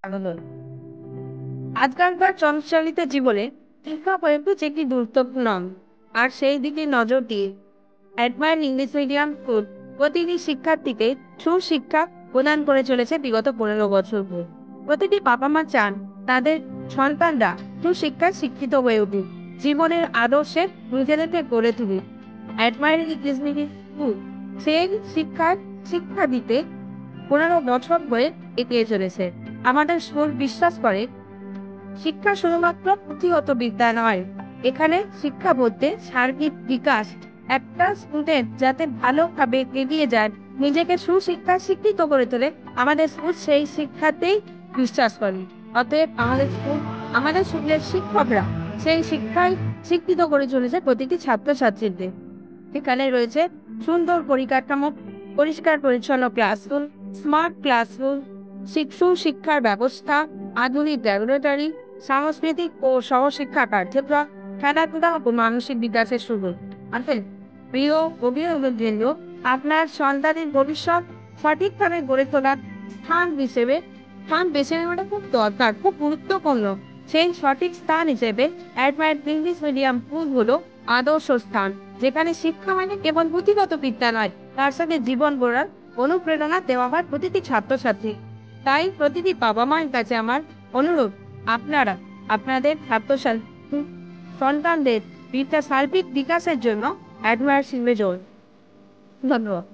স্বাগত। আজকালকার চলচালিত জীবনে শিক্ষা প্রযুক্তি একটি গুরুত্বপূর্ণ অঙ্গ। আর সেই দিকে নজর দিয়ে অ্যাডভান্স ইংলিশ মিডিয়াম স্কুল প্রতিটি শিক্ষার্থীকে সুশিক্ষা প্রদান করে চলেছে বিগত 15 বছর ধরে। প্রতিটি বাবা মা চান তাদের সন্তানরা সুশিক্ষায় শিক্ষিত হয়ে উঠুক, জীবনের আদর্শে নিজেদেরকে গড়ে তুলুক। অ্যাডভান্স ইংলিশ মিডিয়াম স্কুল সেই শিক্ষা দিতে 15 বছর ধরে এগিয়ে চলেছে। আমাদের স্কুল বিশ্বাস করে শিক্ষা শুধুমাত্র পুঁথিগত বিদ্যা নয়, এখানে শিক্ষা বলতে সার্বিক বিকাশ। একটা স্টুডেন্ট যাতে ভালোভাবে এগিয়ে যায়, নিজেকে সুশিক্ষায় শিক্ষিত করে তোলে, আমাদের স্কুল সেই শিক্ষাতেই বিশ্বাস করে। অতএব আমাদের স্কুলের শিক্ষকরা সেই শিক্ষায় শিক্ষিত করে চলেছে প্রতিটি ছাত্রছাত্রীদের। এখানে রয়েছে সুন্দর পরিকাঠামো, পরিষ্কার পরিচ্ছন্ন ক্লাসরুম, স্মার্ট ক্লাসরুম, সুশিক্ষার ব্যবস্থা, আধুনিক ল্যাবরেটরি, সাংস্কৃতিক ও সহশিক্ষা কার্যক্রম, খেলাধুলা ও মানসিক বিকাশের সুযোগ আছে। প্রিয় অভিভাবকবৃন্দ, আপনার সন্তানের ভবিষ্যৎ সঠিকভাবে গড়ে তোলার স্থান বেছে নেওয়াটা খুব দরকার, খুব গুরুত্বপূর্ণ। সেই সঠিক স্থান হিসেবে অ্যাডভান্স ইংলিশ মিডিয়াম স্কুল হলো আদর্শ স্থান, যেখানে শিক্ষা মানে কেবল পুঁথিগত বিদ্যা নয়, তার সাথে জীবন গড়ার অনুপ্রেরণা দেওয়া হয় প্রতিটি ছাত্রছাত্রী। তাই প্রতিটি বাবা মায়ের কাছে আমার অনুরোধ, আপনারা আপনাদের ছাত্রছাত্রী সন্তানদের সার্বিক বিকাশের জন্য অ্যাডভান্স ইংরেজি ধন্যবাদ।